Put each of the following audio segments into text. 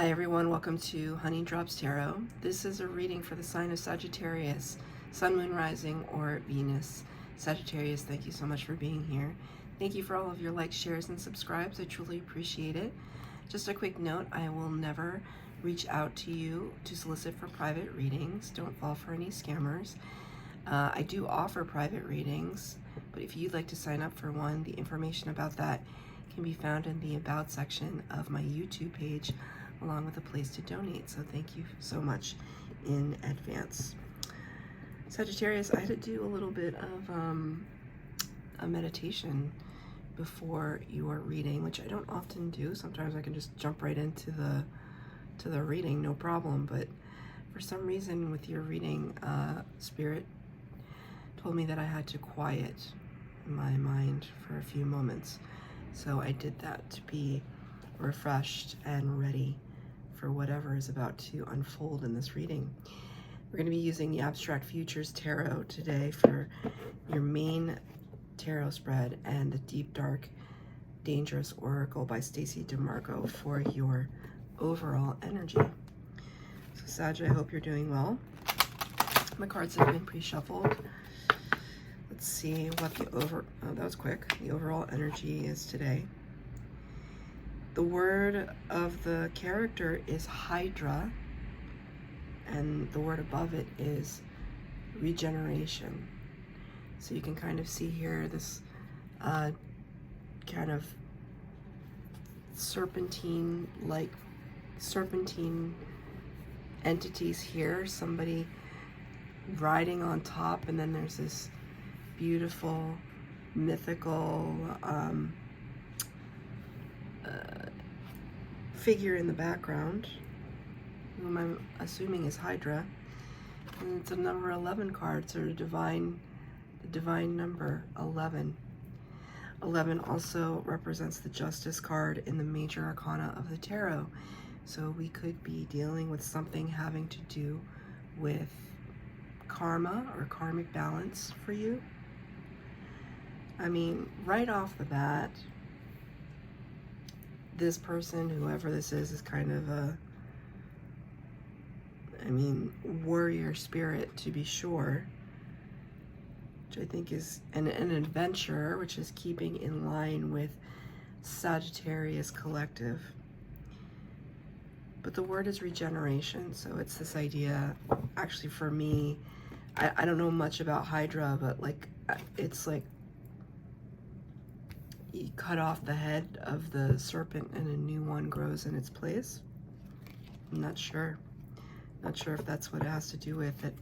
Hi everyone, welcome to Honey Drops Tarot. This is a reading for the sign of Sagittarius, Sun, Moon, Rising, or Venus. Sagittarius, thank you so much for being here. Thank you for all of your likes, shares, and subscribes. I truly appreciate it. Just a quick note, I will never reach out to you to solicit for private readings. Don't fall for any scammers. I do offer private readings, but if you'd like to sign up for one, the information about that can be found in the About section of my YouTube page, along with a place to donate. So thank you so much in advance. Sagittarius, I had to do a little bit of a meditation before your reading, which I don't often do. Sometimes I can just jump right into the reading, no problem. But for some reason with your reading, Spirit told me that I had to quiet my mind for a few moments. So I did that to be refreshed and ready for whatever is about to unfold in this reading. We're going to be using the Abstract Futures Tarot today for your main tarot spread and the Deep Dark Dangerous Oracle by Stacey DeMarco for your overall energy. So Sag, I hope you're doing well. My cards have been pre-shuffled. Let's see what that was quick. The overall energy is today. The word of the character is Hydra, and the word above it is regeneration. So you can kind of see here this kind of serpentine entities here, somebody riding on top, and then there's this beautiful mythical figure in the background, whom I'm assuming is Hydra. And it's a number 11 card, so the divine number 11. 11 also represents the Justice card in the major arcana of the tarot. So we could be dealing with something having to do with karma or karmic balance for you. I mean, right off the bat, this person, whoever this is kind of a, warrior spirit to be sure, which I think is an adventurer, which is keeping in line with Sagittarius collective. But the word is regeneration, so it's this idea, actually for me, I don't know much about Hydra, but like, it's like you cut off the head of the serpent and a new one grows in its place. I'm not sure. Not sure if that's what it has to do with it.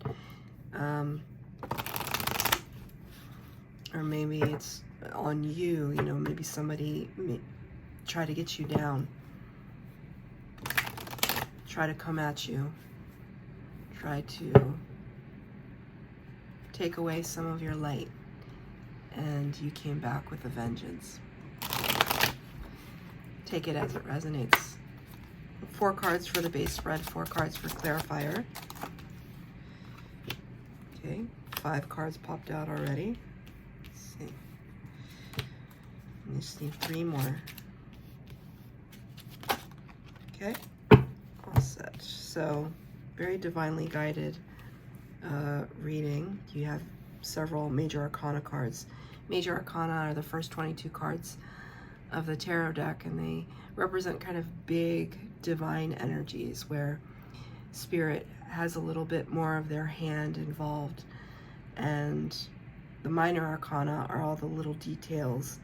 Or maybe it's on you, you know, maybe somebody may try to get you down. Try to come at you. Try to take away some of your light. And you came back with a vengeance. Take it as it resonates. 4 cards for the base spread, 4 cards for clarifier. Okay, 5 cards popped out already. Let's see. I just need 3 more. Okay, all set. So, very divinely guided reading. You have several major arcana cards. Major arcana are the first 22 cards of the tarot deck, and they represent kind of big divine energies where spirit has a little bit more of their hand involved, and the minor arcana are all the little details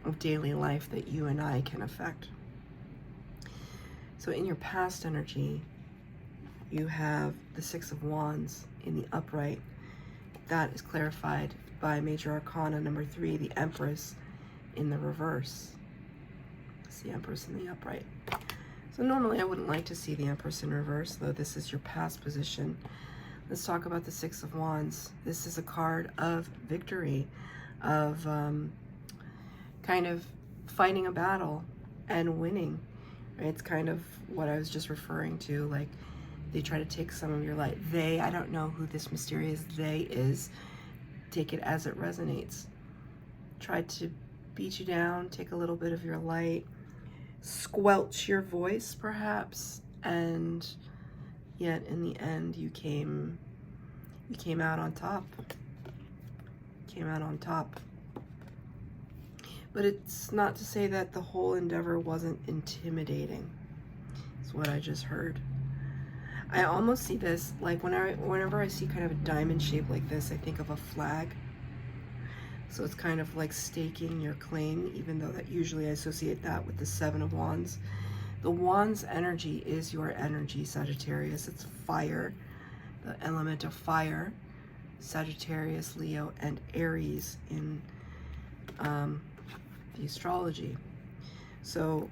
of daily life that you and I can affect. So in your past energy, you have the 6 of Wands in the upright. That is clarified by major arcana number 3, the Empress, in the reverse. It's the Empress in the upright. So normally I wouldn't like to see the Empress in reverse, though this is your past position. Let's talk about the 6 of Wands. This is a card of victory, of kind of fighting a battle and winning. It's kind of what I was just referring to, like they try to take some of your light. I don't know who this mysterious they is. Take it as it resonates. Try to beat you down, take a little bit of your light, squelch your voice perhaps, and yet in the end you came out on top. Came out on top. But it's not to say that the whole endeavor wasn't intimidating. It's what I just heard. I almost see this like whenever I see kind of a diamond shape like this, I think of a flag. So it's kind of like staking your claim, even though that usually I associate that with the Seven of Wands. The Wands energy is your energy, Sagittarius. It's fire, the element of fire. Sagittarius, Leo, and Aries in the astrology. So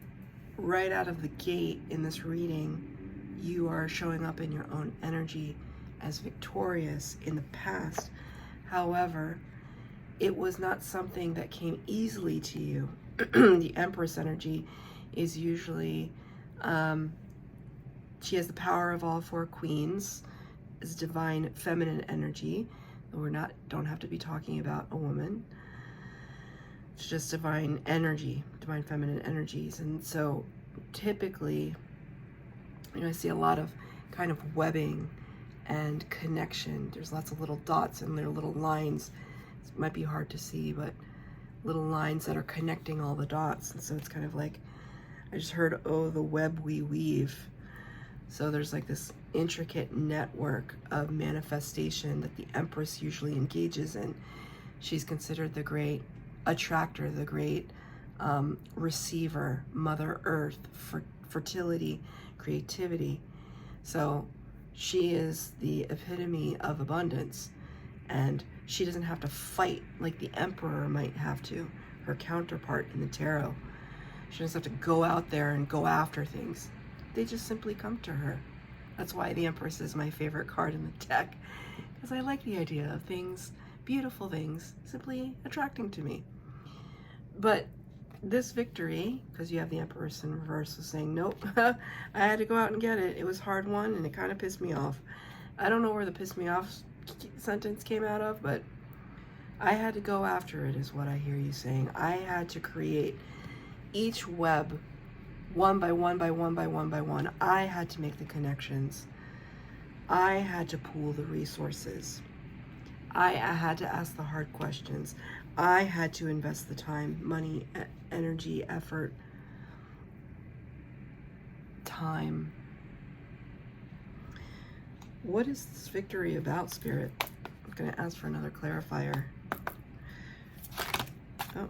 right out of the gate in this reading, you are showing up in your own energy as victorious in the past. However, it was not something that came easily to you. The Empress energy is usually, she has the power of all four queens, is divine feminine energy. Don't have to be talking about a woman. It's just divine energy, divine feminine energies. And so typically, I see a lot of kind of webbing and connection. There's lots of little dots and there are little lines. It might be hard to see, but little lines that are connecting all the dots. And so it's kind of like, I just heard, oh, the web we weave. So there's like this intricate network of manifestation that the Empress usually engages in. She's considered the great attractor, the great receiver, Mother Earth, fertility, creativity. So she is the epitome of abundance, and she doesn't have to fight like the Emperor might have to, her counterpart in the tarot. She doesn't have to go out there and go after things. They just simply come to her. That's why the Empress is my favorite card in the deck, because I like the idea of things, beautiful things, simply attracting to me. But this victory, because you have the Empress in reverse, was saying, nope, I had to go out and get it. It was hard won, and it kind of pissed me off. I don't know where the piss me off sentence came out of, but I had to go after it, is what I hear you saying. I had to create each web one by one by one by one by one. I had to make the connections. I had to pool the resources. I had to ask the hard questions. I had to invest the time, money, energy, effort, time. What is this victory about, Spirit? I'm going to ask for another clarifier. Oh,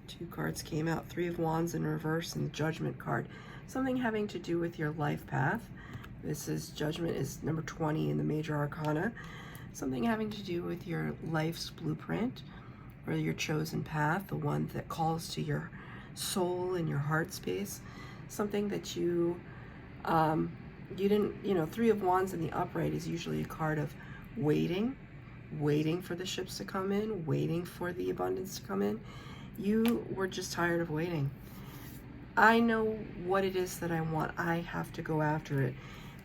two cards came out. Three of Wands in reverse and the Judgment card. Something having to do with your life path. This is Judgment is number 20 in the Major Arcana. Something having to do with your life's blueprint or your chosen path, the one that calls to your soul and your heart space. Something that you didn't, Three of Wands in the upright is usually a card of waiting for the ships to come in, waiting for the abundance to come in. You were just tired of waiting. I know what it is that I want. I have to go after it.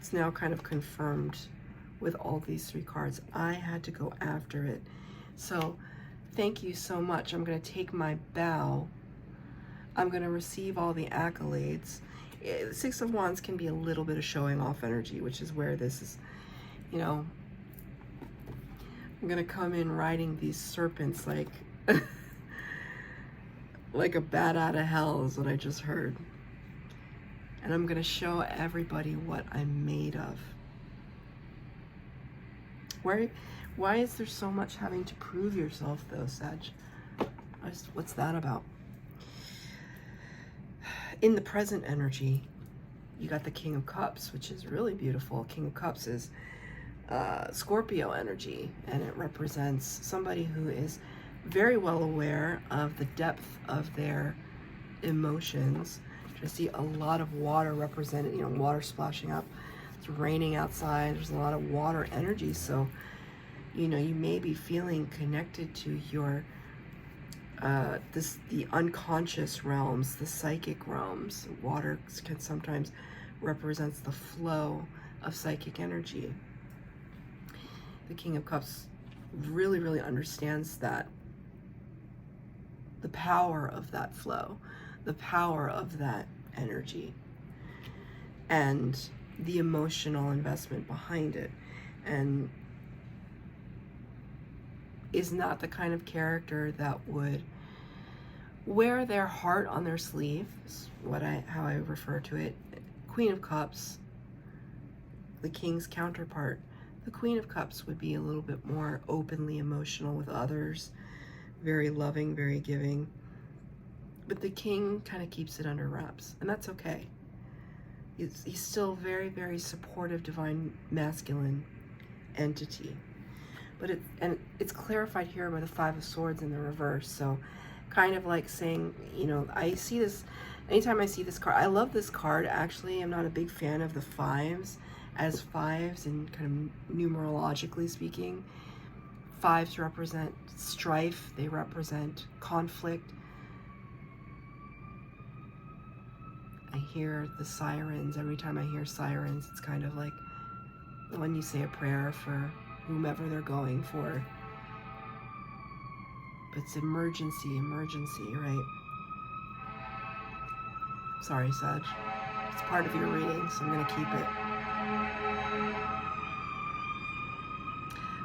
It's now kind of confirmed with all these three cards. I had to go after it. So thank you so much. I'm going to take my bow. I'm going to receive all the accolades. Six of Wands can be a little bit of showing off energy, which is where this is, I'm going to come in riding these serpents like like a bat out of hell is what I just heard. And I'm going to show everybody what I'm made of. Why is there so much having to prove yourself though, Sag? What's that about? In the present energy, you got the King of Cups, which is really beautiful. King of Cups is Scorpio energy, and it represents somebody who is very well aware of the depth of their emotions. I see a lot of water represented, water splashing up. It's raining outside. There's a lot of water energy. So, you may be feeling connected to your, the unconscious realms, the psychic realms. Water can sometimes represents the flow of psychic energy. The King of Cups really, really understands that. The power of that flow, the power of that energy and the emotional investment behind it, and is not the kind of character that would wear their heart on their sleeve, is how I refer to it. Queen of Cups, the King's counterpart. The Queen of Cups would be a little bit more openly emotional with others, very loving, very giving. But the King kind of keeps it under wraps, and that's okay. He's still very, very supportive, divine, masculine entity. But it's clarified here by the Five of Swords in the reverse. So kind of like saying, you know, I see this, anytime I see this card, I love this card, actually. I'm not a big fan of the fives as fives, and kind of numerologically speaking. Fives represent strife, they represent conflict. I hear the sirens. Every time I hear sirens, it's kind of like when you say a prayer for whomever they're going for. But it's emergency, right? Sorry, Sag. It's part of your reading, so I'm going to keep it.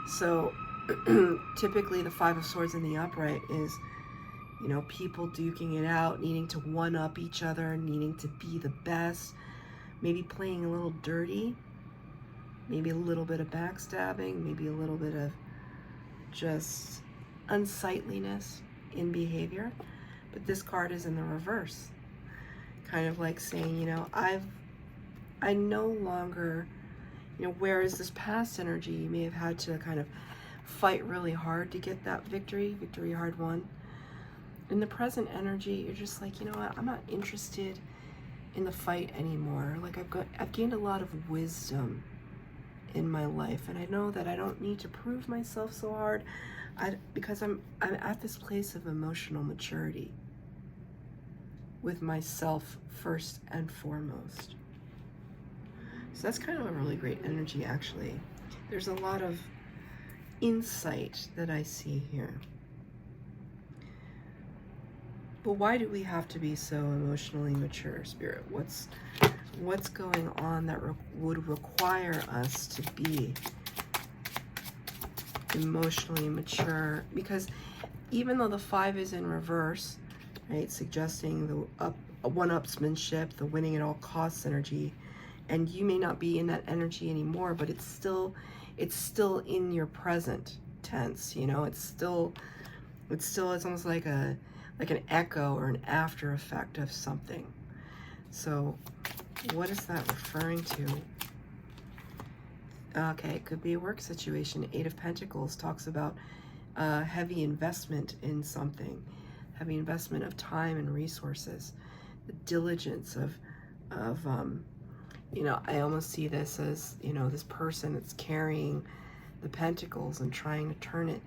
So, typically the Five of Swords in the upright is, you know, people duking it out, needing to one-up each other, needing to be the best, maybe playing a little dirty, maybe a little bit of backstabbing, maybe a little bit of just unsightliness in behavior. But this card is in the reverse. Kind of like saying, you know, I no longer, you know, whereas this past energy, you may have had to kind of fight really hard to get that victory hard won. In the present energy, you're just like, you know what, I'm not interested in the fight anymore. Like I've gained a lot of wisdom in my life, and I know that I don't need to prove myself so hard, because I'm at this place of emotional maturity with myself first and foremost. So that's kind of a really great energy, actually. There's a lot of insight that I see here. But why do we have to be so emotionally mature, Spirit? What's going on that would require us to be emotionally mature? Because even though the Five is in reverse, right, suggesting the one-upsmanship, the winning at all costs energy, and you may not be in that energy anymore, but it's still in your present tense, you know. It's almost like an echo or an after effect of something. So what is that referring to? Okay, it could be a work situation. Eight of Pentacles talks about heavy investment in something, heavy investment of time and resources, the diligence of you know, I almost see this as, you know, this person that's carrying the pentacles and trying to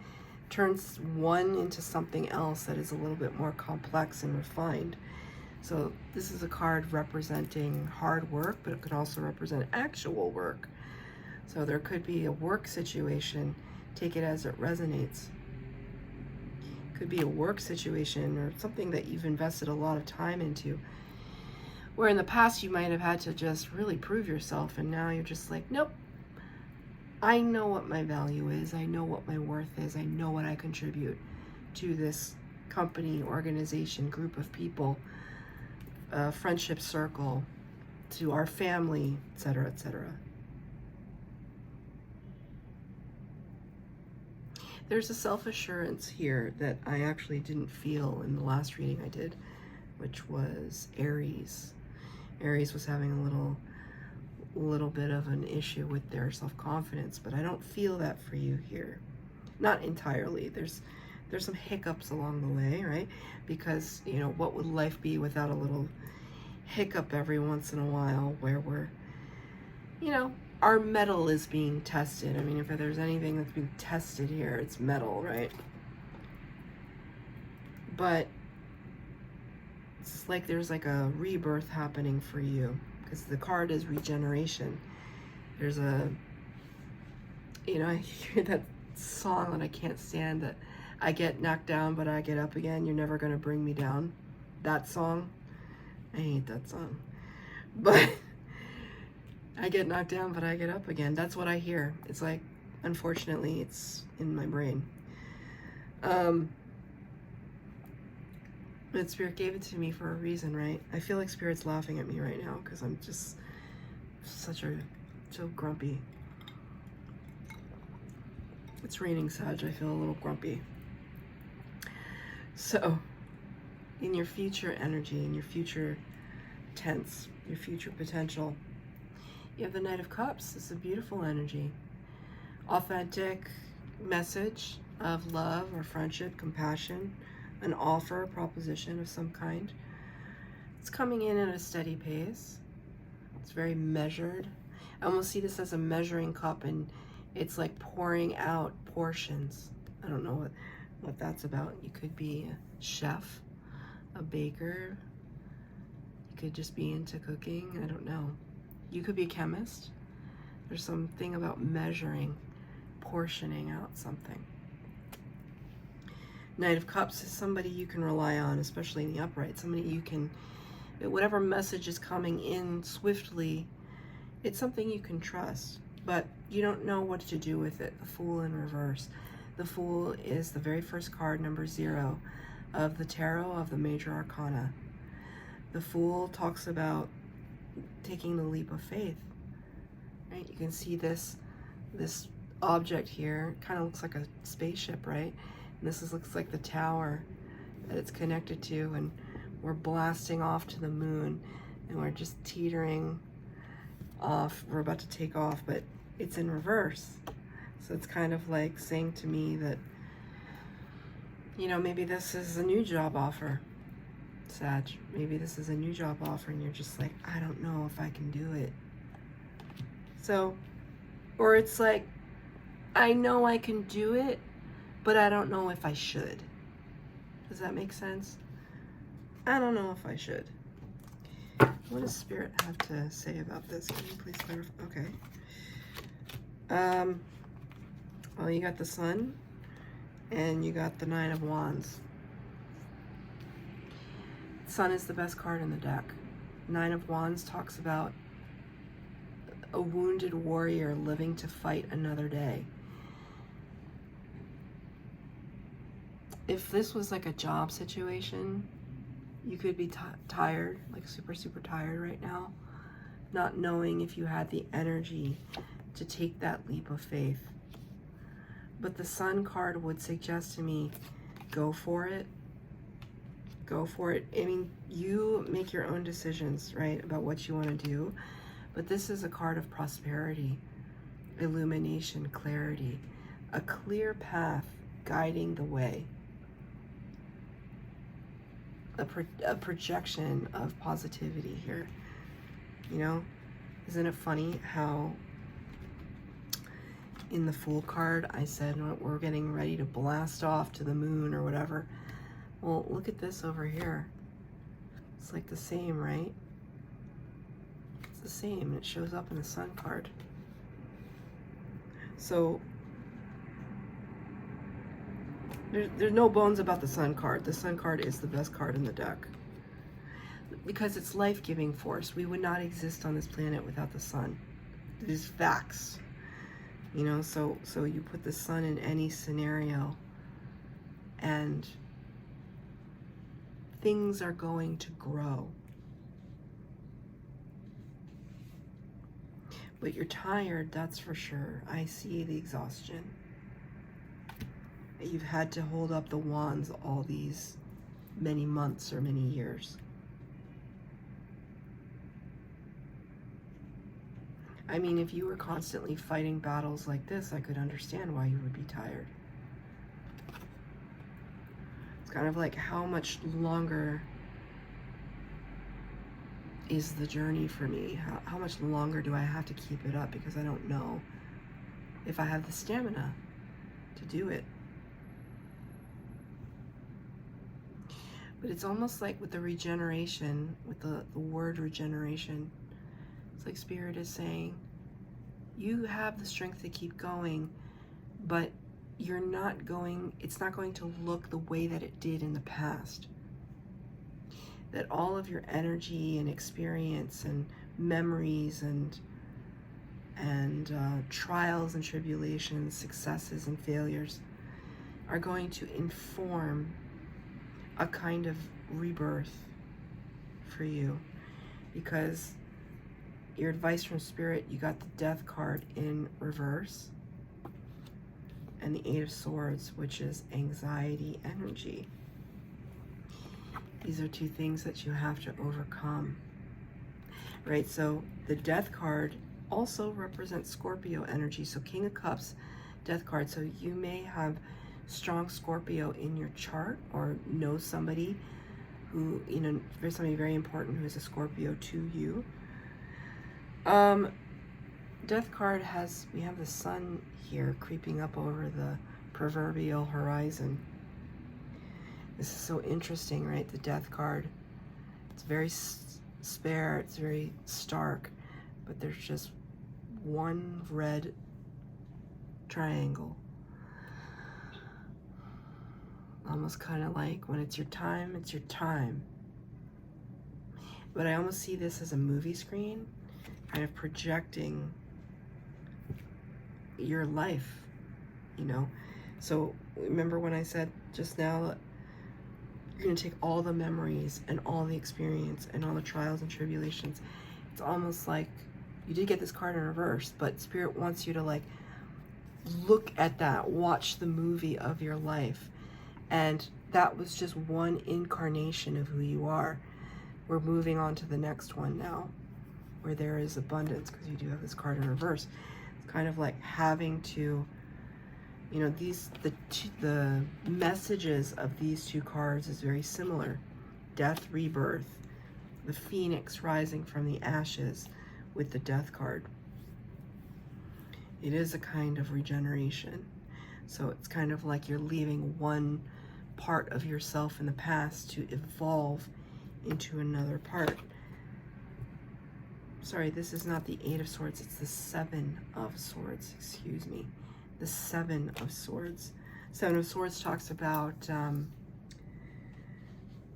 turns one into something else that is a little bit more complex and refined. So this is a card representing hard work, but it could also represent actual work. So there could be a work situation, take it as it resonates. Could be a work situation or something that you've invested a lot of time into, where in the past you might have had to just really prove yourself, and now you're just like, nope, I know what my value is, I know what my worth is, I know what I contribute to this company, organization, group of people, friendship circle, to our family, etc., etc. There's a self-assurance here that I actually didn't feel in the last reading I did, which was Aries. Aries was having a little bit of an issue with their self-confidence, but I don't feel that for you here. Not entirely. There's some hiccups along the way, right? Because, you know, what would life be without a little hiccup every once in a while where we're, you know, our metal is being tested. I mean, if there's anything that's being tested here, it's metal, right? But it's like there's like a rebirth happening for you, because the card is regeneration. There's a, you know, I hear that song that I can't stand, that I get knocked down but I get up again, you're never going to bring me down. That song, I hate that song. But I get knocked down, but I get up again. That's what I hear. It's like, unfortunately, it's in my brain. But Spirit gave it to me for a reason, right? I feel like Spirit's laughing at me right now because I'm just so grumpy. It's raining, Sag. I feel a little grumpy. So, in your future energy, in your future tense, your future potential, you have the Knight of Cups. This is a beautiful energy. Authentic message of love or friendship, compassion, an offer, a proposition of some kind. It's coming in at a steady pace. It's very measured. I almost see this as a measuring cup, and it's like pouring out portions. I don't know what that's about. You could be a chef, a baker. You could just be into cooking. I don't know. You could be a chemist. There's something about measuring, portioning out something. Knight of Cups is somebody you can rely on, especially in the upright. Somebody you can, whatever message is coming in swiftly, it's something you can trust, but you don't know what to do with it. The Fool in reverse. The Fool is the very first card, number 0, of the tarot of the major arcana. The Fool talks about taking the leap of faith, right? You can see this object here. Kind of looks like a spaceship, right? And this looks like the tower that it's connected to, and we're blasting off to the moon, and we're just teetering off. We're about to take off, but it's in reverse. So it's kind of like saying to me that, you know, maybe this is a new job offer, Sag. Maybe this is a new job offer, and you're just like, I don't know if I can do it. So, or it's like, I know I can do it, but I don't know if I should. Does that make sense? I don't know if I should. What does Spirit have to say about this? Can you please clarify? Okay. Well, you got the Sun, and you got the 9 of Wands. Sun is the best card in the deck. 9 of Wands talks about a wounded warrior living to fight another day. If this was like a job situation, you could be tired, like super tired right now, not knowing if you had the energy to take that leap of faith. But the Sun card would suggest to me, go for it. Go for it. I mean, you make your own decisions, right, about what you want to do. But this is a card of prosperity, illumination, clarity, a clear path guiding the way. A projection of positivity here. You know, isn't it funny how in the Fool card I said we're getting ready to blast off to the moon or whatever? Well, look at this over here. It's like the same, right? It's the same. It shows up in the Sun card. So there's no bones about the Sun card. The Sun card is the best card in the deck because it's life-giving force. We would not exist on this planet without the Sun. These facts, you know. So you put the Sun in any scenario, and things are going to grow. But you're tired, that's for sure. I see the exhaustion. You've had to hold up the wands all these many months or many years. I mean, if you were constantly fighting battles like this, I could understand why you would be tired. It's kind of like, how much longer is the journey for me? How much longer do I have to keep it up? Because I don't know if I have the stamina to do it. But it's almost like with the regeneration, with the word regeneration, it's like Spirit is saying, you have the strength to keep going, but you're not going, it's not going to look the way that it did in the past. that all of your energy and experience and memories and trials and tribulations, successes and failures are going to inform a kind of rebirth for you. Because your advice from Spirit, you got the Death card in reverse, and the Eight of Swords, which is anxiety energy. These are two things that you have to overcome, right? So the Death card also represents Scorpio energy. So King of Cups, Death card. So you may have strong Scorpio in your chart, or know somebody who, you know, there's somebody very important who is a Scorpio to you. Death card has, we have the sun here creeping up over the proverbial horizon. This is so interesting, right? The Death card. It's very spare, it's very stark, but there's just one red triangle. Almost kind of like when it's your time, it's your time. But I almost see this as a movie screen, kind of projecting your life, you know? So remember when I said just now that you're going to take all the memories and all the experience and all the trials and tribulations. It's almost like you did get this card in reverse, but Spirit wants you to like look at that, watch the movie of your life. And that was just one incarnation of who you are. We're moving on to the next one now, where there is abundance, because you do have this card in reverse. It's kind of like having to, you know, the messages of these two cards is very similar. Death, rebirth, the phoenix rising from the ashes with the Death card. It is a kind of regeneration. So it's kind of like you're leaving one part of yourself in the past to evolve into another part. Sorry, this is not the Eight of Swords, it's the Seven of Swords, excuse me. The Seven of Swords. Seven of Swords talks about,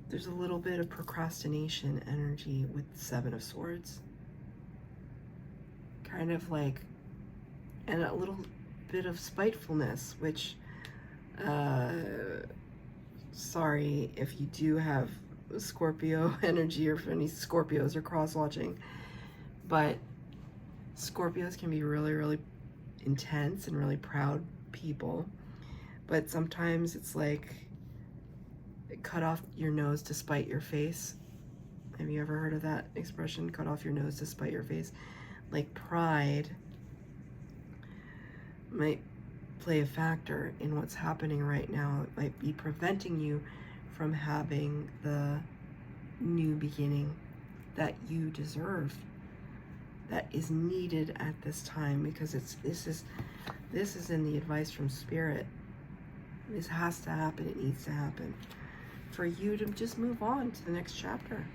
there's a little bit of procrastination energy with the Seven of Swords. Kind of like, and a little bit of spitefulness, which, sorry if you do have Scorpio energy, or if any Scorpios are cross-watching, but Scorpios can be really, really intense and really proud people, but sometimes it's like cut off your nose to spite your face. Have you ever heard of that expression? Cut off your nose to spite your face. Like pride might play a factor in what's happening right now. It might be preventing you from having the new beginning that you deserve, that is needed at this time, because this is in the advice from Spirit. This has to happen. It needs to happen for you to just move on to the next chapter.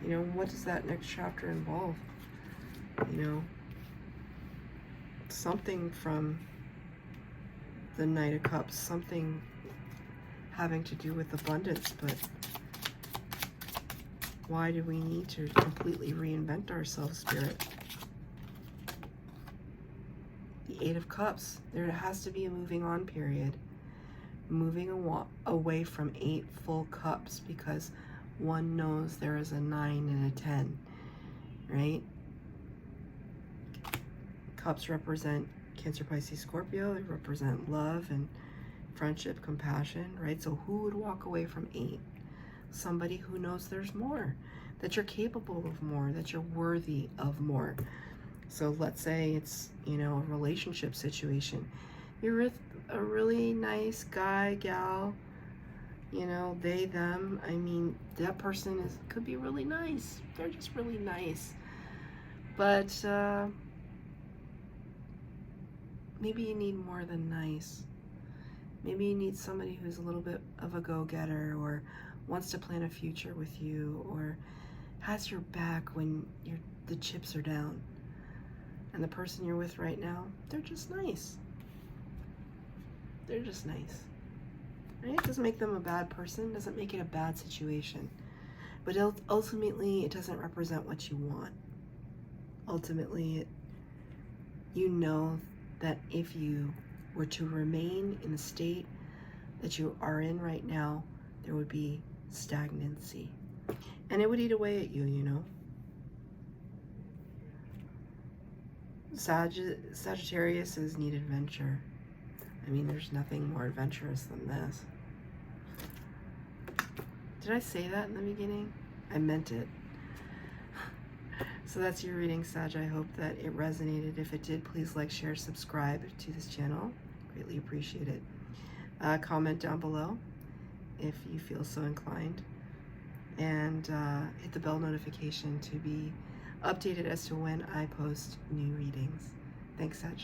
You know, what does that next chapter involve? You know, something from the Knight of Cups, something having to do with abundance, but why do we need to completely reinvent ourselves, Spirit? The Eight of Cups, there has to be a moving on period. Moving away from 8 full cups, because one knows there is a 9 and a 10, right? Cups represent Cancer, Pisces, Scorpio. They represent love and friendship, compassion, right? So who would walk away from 8? Somebody who knows there's more, that you're capable of more, that you're worthy of more. So let's say it's, you know, a relationship situation. You're with a really nice guy, gal, you know, they, them. I mean, that person could be really nice. They're just really nice. But maybe you need more than nice. Maybe you need somebody who's a little bit of a go-getter, or wants to plan a future with you, or has your back when the chips are down. And the person you're with right now, they're just nice. They're just nice. Right? It doesn't make them a bad person. Doesn't make it a bad situation. But ultimately, it doesn't represent what you want. Ultimately, you know that if you were to remain in the state that you are in right now, there would be stagnancy. And it would eat away at you, you know. Sagittarius is need adventure. I mean, there's nothing more adventurous than this. Did I say that in the beginning? I meant it. So that's your reading, Sag. I hope that it resonated. If it did, please like, share, subscribe to this channel. Greatly appreciate it. Comment down below if you feel so inclined. And hit the bell notification to be updated as to when I post new readings. Thanks, Sag.